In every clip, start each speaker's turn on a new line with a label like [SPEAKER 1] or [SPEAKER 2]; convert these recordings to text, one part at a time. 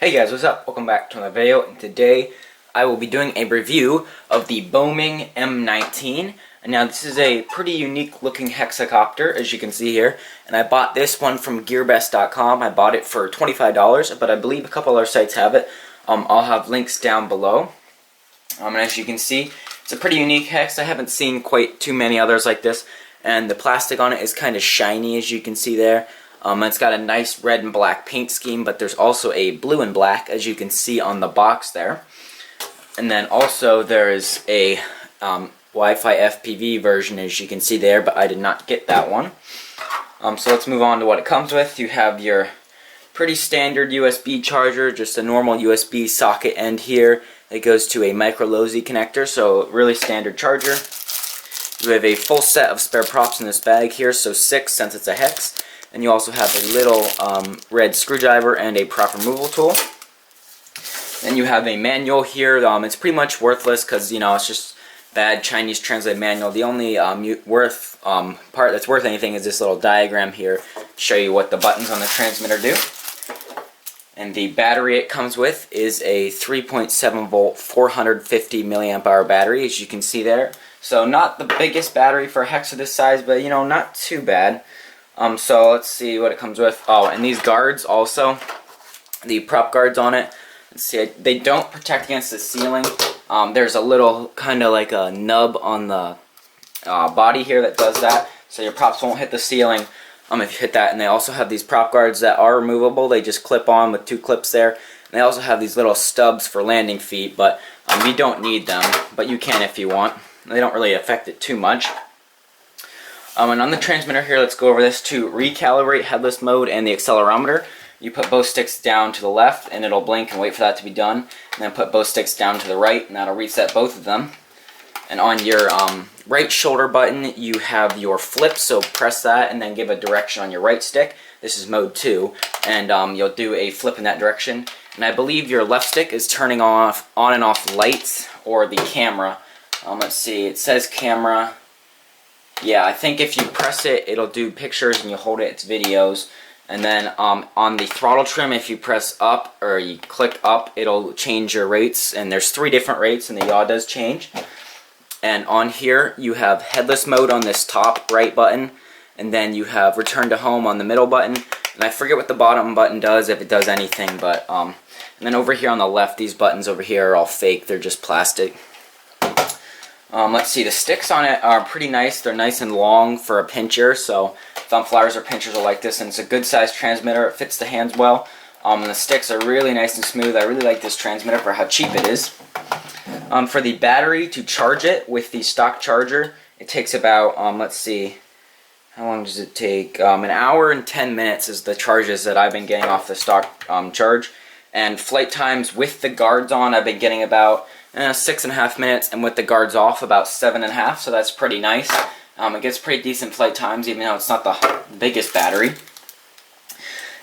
[SPEAKER 1] Hey guys, what's up? Welcome back to another video, and today I will be doing a review of the Boming M19. And now this is a pretty unique looking hexacopter, as you can see here, and I bought this one from gearbest.com. I bought it for $25, but I believe a couple other sites have it. I'll have links down below. And as you can see, it's a pretty unique hex. I haven't seen quite too many others like this, and the plastic on it is kind of shiny, as you can see there. It's got a nice red and black paint scheme, but there's also a blue and black, as you can see on the box there. And then also there is a Wi-Fi FPV version, as you can see there, but I did not get that one. So let's move on to what it comes with. You have your pretty standard USB charger, just a normal USB socket end here. It goes to a micro LoSi connector, so really standard charger. You have a full set of spare props in this bag here, so 6 since it's a hex. And you also have a little red screwdriver and a prop removal tool. Then you have a manual here. It's pretty much worthless because, you know, it's just bad Chinese translated manual. The only part that's worth anything is this little diagram here to show you what the buttons on the transmitter do. And the battery it comes with is a 3.7 volt 450 milliamp hour battery, as you can see there. So not the biggest battery for a hex of this size, but, you know, not too bad. So let's see what it comes with. Oh, and these guards also, the prop guards on it, let's see, they don't protect against the ceiling. There's a little kind of like a nub on the body here that does that, so your props won't hit the ceiling if you hit that. And they also have these prop guards that are removable. They just clip on with 2 clips there. And they also have these little stubs for landing feet, but you don't need them, but you can if you want. They don't really affect it too much. And on the transmitter here, let's go over this. To recalibrate headless mode and the accelerometer, you put both sticks down to the left and it'll blink and wait for that to be done. And then put both sticks down to the right and that'll reset both of them. And on your right shoulder button, you have your flip, so press that and then give a direction on your right stick. This is mode 2, and you'll do a flip in that direction. And I believe your left stick is turning on and off lights or the camera. Let's see, it says camera. Yeah, I think if you press it, it'll do pictures, and you hold it, it's videos. And then on the throttle trim, if you press up or you click up, it'll change your rates. And there's 3 different rates, and the yaw does change. And on here, you have headless mode on this top right button, and then you have return to home on the middle button. And I forget what the bottom button does, if it does anything, but and then over here on the left, these buttons over here are all fake. They're just plastic. Let's see, the sticks on it are pretty nice. They're nice and long for a pincher, so thumb flyers or pinchers are like this, and it's a good sized transmitter. It fits the hands well. And the sticks are really nice and smooth. I really like this transmitter for how cheap it is. For the battery, to charge it with the stock charger, it takes about, let's see, how long does it take? An hour and 10 minutes is the charges that I've been getting off the stock charge. And flight times with the guards on, I've been getting about 6.5 minutes, and with the guards off about 7.5, so that's pretty nice. It gets pretty decent flight times, even though it's not the biggest battery.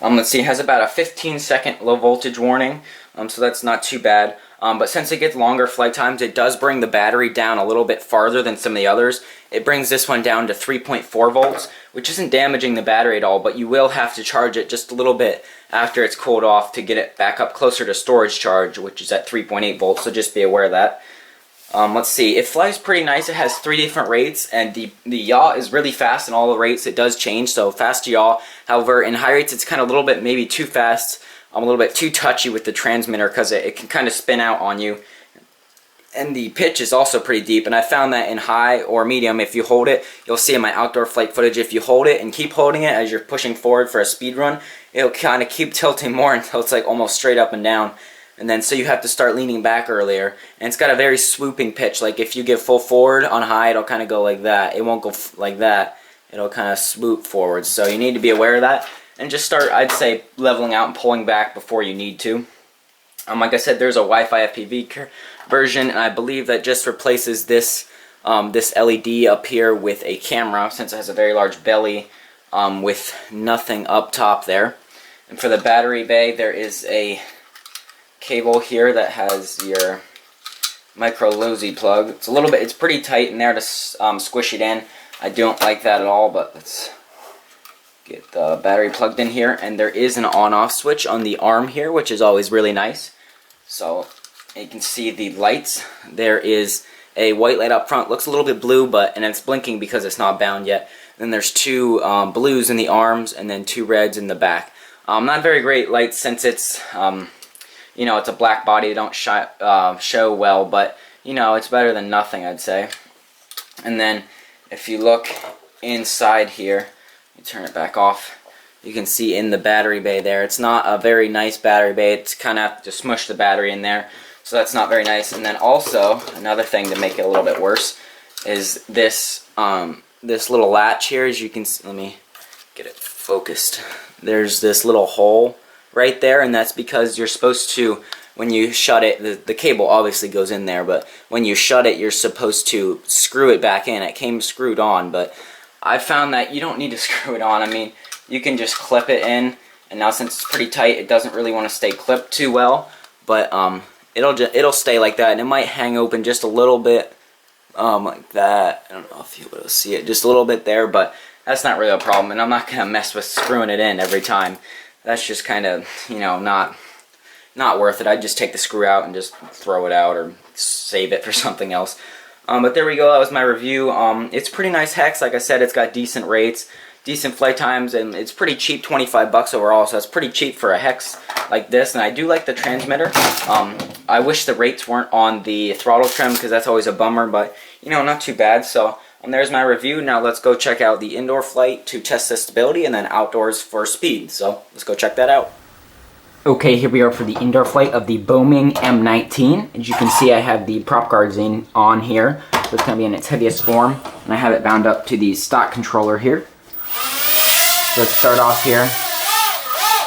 [SPEAKER 1] Let's see, it has about a 15-second low voltage warning, so that's not too bad. But since it gets longer flight times, it does bring the battery down a little bit farther than some of the others. It brings this one down to 3.4 volts, which isn't damaging the battery at all, but you will have to charge it just a little bit after it's cooled off to get it back up closer to storage charge, which is at 3.8 volts, so just be aware of that. Let's see, it flies pretty nice. It has 3 different rates, and the yaw is really fast in all the rates. It does change, so fast yaw. However, in high rates, it's kind of a little bit maybe too fast. A little bit too touchy with the transmitter because it can kind of spin out on you. And the pitch is also pretty deep, and I found that in high or medium, if you hold it, you'll see in my outdoor flight footage, if you hold it and keep holding it as you're pushing forward for a speed run, it'll kind of keep tilting more until it's like almost straight up and down. And then so you have to start leaning back earlier. And it's got a very swooping pitch. Like if you give full forward on high, it'll kind of go like that. It won't go like that. It'll kind of swoop forward. So you need to be aware of that. And just start, I'd say, leveling out and pulling back before you need to. Like I said, there's a Wi-Fi FPV version, and I believe that just replaces this this LED up here with a camera, since it has a very large belly with nothing up top there. And for the battery bay, there is a cable here that has your micro LoSi plug. It's pretty tight in there to squish it in. I don't like that at all, but Get the battery plugged in here, and there is an on-off switch on the arm here, which is always really nice. So you can see the lights. There is a white light up front, looks a little bit blue, and it's blinking because it's not bound yet. Then there's two blues in the arms, and then two reds in the back. Not very great lights since it's, you know, it's a black body. They don't show well, but you know, it's better than nothing, I'd say. And then if you look inside here, you turn it back off, you can see in the battery bay there, it's not a very nice battery bay. It's kind of have to smush the battery in there, so that's not very nice. And then also, another thing to make it a little bit worse is this this little latch here. As you can see, let me get it focused. There's this little hole right there, and that's because you're supposed to, when you shut it, the cable obviously goes in there, but when you shut it, you're supposed to screw it back in. It came screwed on, but I found that you don't need to screw it on. I mean, you can just clip it in, and now since it's pretty tight, it doesn't really want to stay clipped too well, but it'll stay like that, and it might hang open just a little bit, like that. I don't know if you'll be able to see it, just a little bit there, but that's not really a problem, and I'm not going to mess with screwing it in every time. That's just kind of, you know, not worth it. I'd just take the screw out and just throw it out or save it for something else. But there we go, that was my review. It's pretty nice hex. Like I said, it's got decent rates, decent flight times, and it's pretty cheap, 25 bucks overall, so that's pretty cheap for a hex like this. And I do like the transmitter. I wish the rates weren't on the throttle trim, because that's always a bummer, but you know, not too bad. So there's my review. Now let's go check out the indoor flight to test the stability, and then outdoors for speed. So let's go check that out. Okay, here we are for the indoor flight of the Boming M19. As you can see, I have the prop guards on here, so it's going to be in its heaviest form, and I have it bound up to the stock controller here. So let's start off here.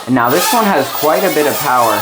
[SPEAKER 1] And now this one has quite a bit of power.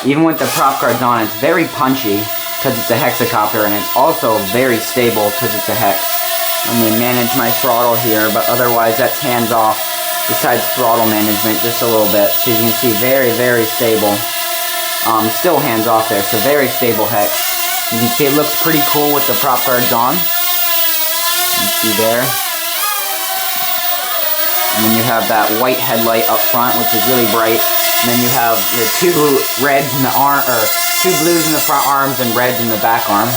[SPEAKER 1] Even with the prop guards on, it's very punchy because it's a hexacopter, and it's also very stable because it's a hex. Let me manage my throttle here, but otherwise that's hands off. Besides throttle management, just a little bit. So you can see very, very stable. Still hands off there, so very stable hex. You can see it looks pretty cool with the prop guards on. You can see there. And then you have that white headlight up front, which is really bright. And then you have the two reds in the arm, or two blues in the front arms and reds in the back arm.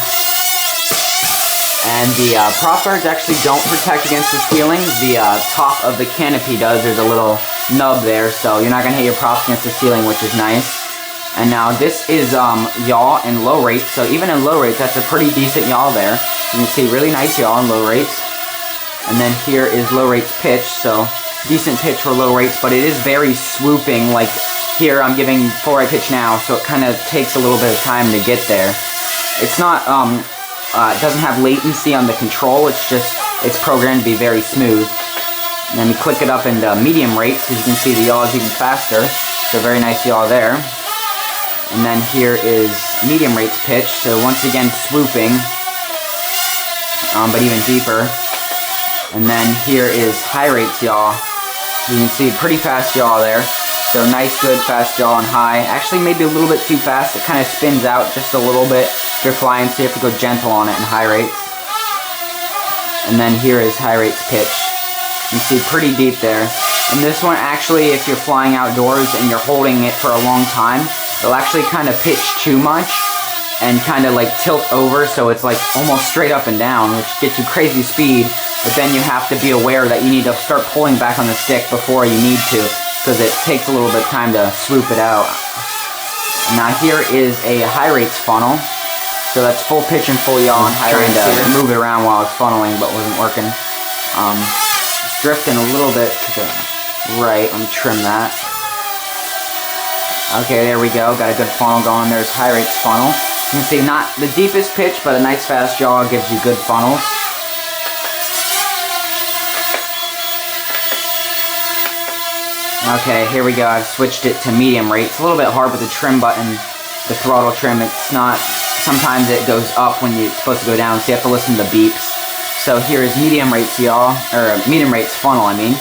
[SPEAKER 1] And the prop guards actually don't protect against the ceiling. The top of the canopy does. There's a little nub there, so you're not going to hit your props against the ceiling, which is nice. And now this is yaw and low rates, so even in low rates, that's a pretty decent yaw there. You can see really nice yaw and low rates. And then here is low rates pitch, so decent pitch for low rates, but it is very swooping. Like here, I'm giving full rate pitch now, so it kind of takes a little bit of time to get there. It's not... it doesn't have latency on the control, it's programmed to be very smooth. And then we click it up into medium rates, as you can see the yaw is even faster, so very nice yaw there. And then here is medium rates pitch, so once again swooping, but even deeper. And then here is high rates yaw, you can see pretty fast yaw there. So nice, good, fast yaw on high. Actually maybe a little bit too fast, it kind of spins out just a little bit. If you're flying, so you have to go gentle on it in high rates. And then here is high rates pitch. You see pretty deep there. And this one actually, if you're flying outdoors and you're holding it for a long time, it'll actually kind of pitch too much and kind of like tilt over, so it's like almost straight up and down, which gets you crazy speed. But then you have to be aware that you need to start pulling back on the stick before you need to, because it takes a little bit of time to swoop it out. Now here is a high rates funnel. So that's full pitch and full yaw and high rates. Trying to move it around while I was funneling, but wasn't working. Drifting a little bit to the right. Let me trim that. Okay, there we go. Got a good funnel going. There's high rates funnel. You can see not the deepest pitch, but a nice fast yaw gives you good funnels. Okay, here we go. I've switched it to medium rate. It's a little bit hard with the trim button, the throttle trim. It's not, sometimes it goes up when it's supposed to go down, so you have to listen to the beeps. So here is medium rates yaw, or medium rates funnel, I mean.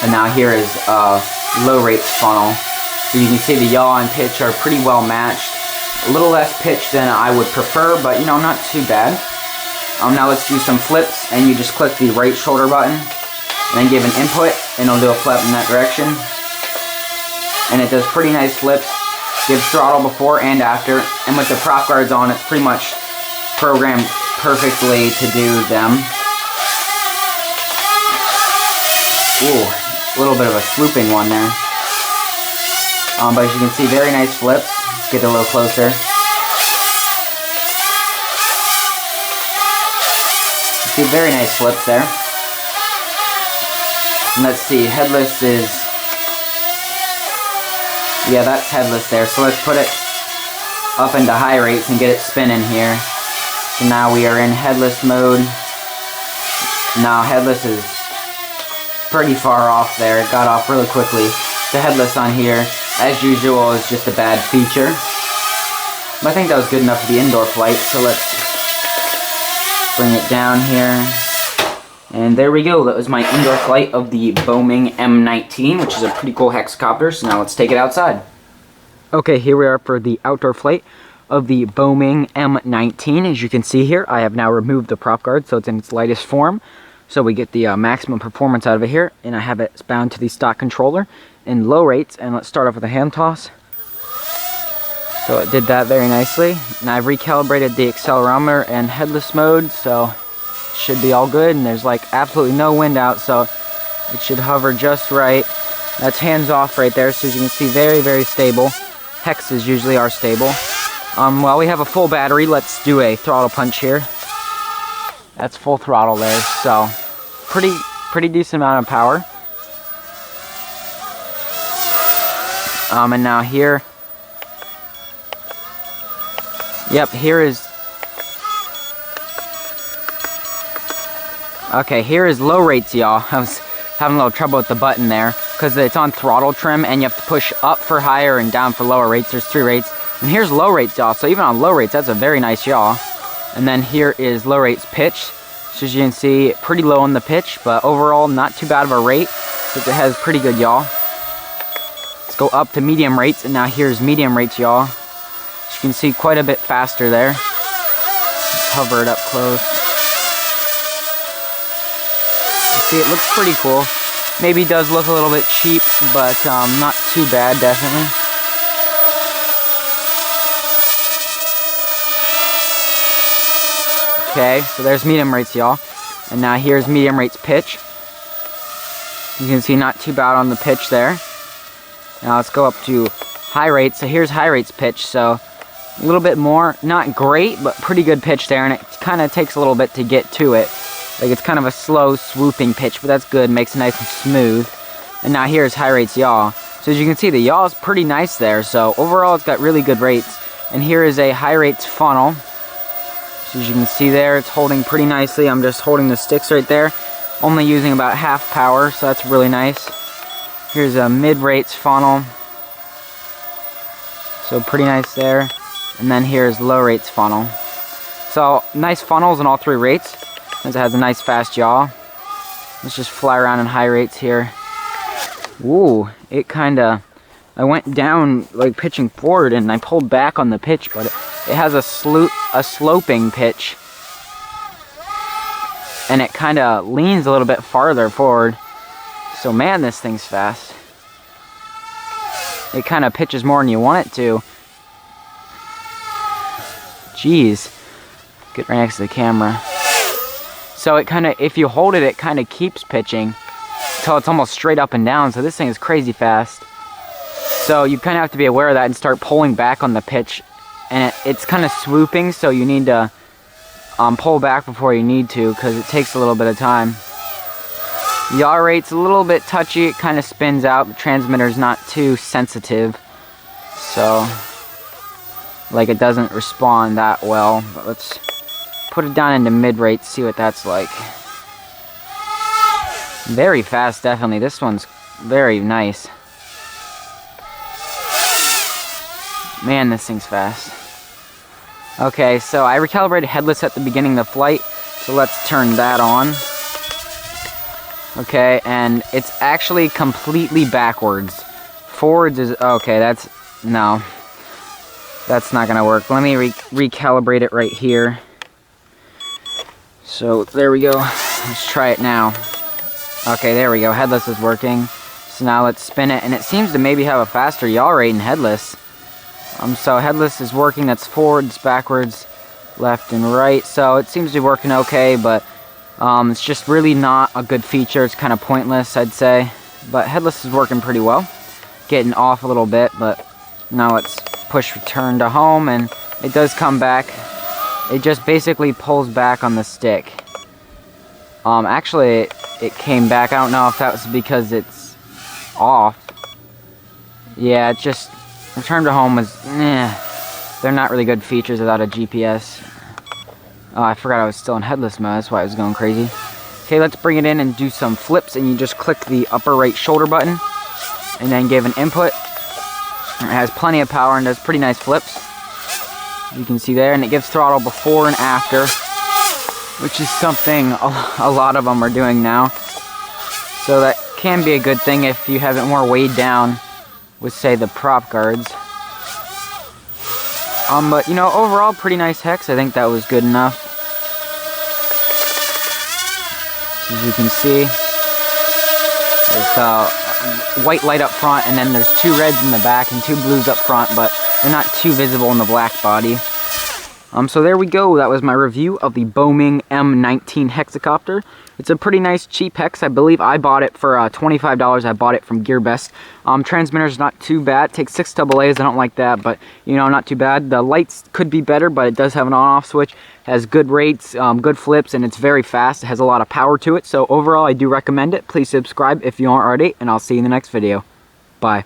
[SPEAKER 1] And now here is low rates funnel. So you can see the yaw and pitch are pretty well matched. A little less pitch than I would prefer, but you know, not too bad. Now let's do some flips, and you just click the right shoulder button. and then give an input, and it'll do a flip in that direction. And it does pretty nice flips. Gives throttle before and after, and with the prop guards on, it's pretty much programmed perfectly to do them. Ooh, a little bit of a swooping one there. But as you can see, very nice flips. Let's get a little closer. See, very nice flips there. And let's see, headless is... yeah, that's headless there. So let's put it up into high rates and get it spinning here. So now we are in headless mode. Now headless is pretty far off there. It got off really quickly. The headless on here, as usual, is just a bad feature. But I think that was good enough for the indoor flight. So let's bring it down here. And there we go. That was my indoor flight of the Boming M19, which is a pretty cool hexacopter. So now let's take it outside. Okay, here we are for the outdoor flight of the Boming M19. As you can see here, I have now removed the prop guard, so it's in its lightest form. So we get the maximum performance out of it here. And I have it bound to the stock controller in low rates. And let's start off with a hand toss. So it did that very nicely. And I've recalibrated the accelerometer and headless mode, so should be all good. And there's like absolutely no wind out, so it should hover just right. That's hands off right there, so as you can see, very, very stable. Hexes usually are stable. While we have a full battery, let's do a throttle punch here. That's full throttle there, so pretty decent amount of power. And now here, yep, here is, okay, here is low rates, y'all. I was having a little trouble with the button there, because it's on throttle trim, and you have to push up for higher and down for lower rates. There's 3 rates. And here's low rates, y'all. So even on low rates, that's a very nice yaw. And then here is low rates pitch. So as you can see, pretty low on the pitch, but overall not too bad of a rate, because it has pretty good yaw. Let's go up to medium rates, and now here's medium rates yaw. As you can see, quite a bit faster there. Let's hover it up close. You see, it looks pretty cool. Maybe does look a little bit cheap, but not too bad, definitely. Okay, so there's medium rates, y'all. And now here's medium rates pitch. You can see not too bad on the pitch there. Now let's go up to high rates. So here's high rates pitch. So a little bit more, not great, but pretty good pitch there. And it kind of takes a little bit to get to it. Like it's kind of a slow swooping pitch, but that's good. Makes it nice and smooth. And now here's high rates yaw. So as you can see, the yaw is pretty nice there. So overall, it's got really good rates. And here is a high rates funnel. So as you can see there, it's holding pretty nicely. I'm just holding the sticks right there. Only using about half power, so that's really nice. Here's a mid rates funnel. So pretty nice there. And then here's low rates funnel. So nice funnels in all 3 rates. Since it has a nice fast yaw. Let's just fly around in high rates here. Ooh, it kinda, I went down like pitching forward and I pulled back on the pitch, but it has a sloping pitch. And it kinda leans a little bit farther forward. So man, this thing's fast. It kinda pitches more than you want it to. Jeez. Get right next to the camera. So it kind of, if you hold it, it kind of keeps pitching until it's almost straight up and down. So this thing is crazy fast. So you kind of have to be aware of that and start pulling back on the pitch. And it's kind of swooping, so you need to pull back before you need to, because it takes a little bit of time. Yaw rate's a little bit touchy. It kind of spins out. The transmitter's not too sensitive. So, like, it doesn't respond that well. But let's put it down into mid rate, see what that's like. Very fast, definitely. This one's very nice. Man, this thing's fast. Okay, so I recalibrated headless at the beginning of the flight, so let's turn that on. Okay, and it's actually completely backwards. Forwards is, okay, that's, no. That's not gonna work. Let me recalibrate it right here. So there we go. Let's try it now. Okay, there we go. Headless is working. So now let's spin it, and it seems to maybe have a faster yaw rate in headless. So headless is working. That's forwards, backwards, left, and right. So it seems to be working okay, but it's just really not a good feature. It's kind of pointless, I'd say. But headless is working pretty well. Getting off a little bit, but now let's push return to home, and it does come back. It just basically pulls back on the stick. Actually, it came back. I don't know if that was because it's off. Yeah, it just... Return to home was... They're not really good features without a GPS. Oh, I forgot I was still in headless mode. That's why I was going crazy. Okay, let's bring it in and do some flips. And you just click the upper right shoulder button. And then give an input. It has plenty of power and does pretty nice flips. You can see there. And it gives throttle before and after, which is something a lot of them are doing now. So that can be a good thing if you have it more weighed down with, say, the prop guards. But, you know, overall, pretty nice hex. I think that was good enough. As you can see, there's a white light up front, and then there's 2 reds in the back and 2 blues up front, but they're not too visible in the black body. So there we go. That was my review of the Boming M19 hexacopter. It's a pretty nice cheap hex. I believe I bought it for $25. I bought it from GearBest. Transmitter's not too bad. It takes 6 AA's. I don't like that, but you know, not too bad. The lights could be better, but it does have an on-off switch. Has good rates, good flips, and it's very fast. It has a lot of power to it. So overall, I do recommend it. Please subscribe if you aren't already, and I'll see you in the next video. Bye.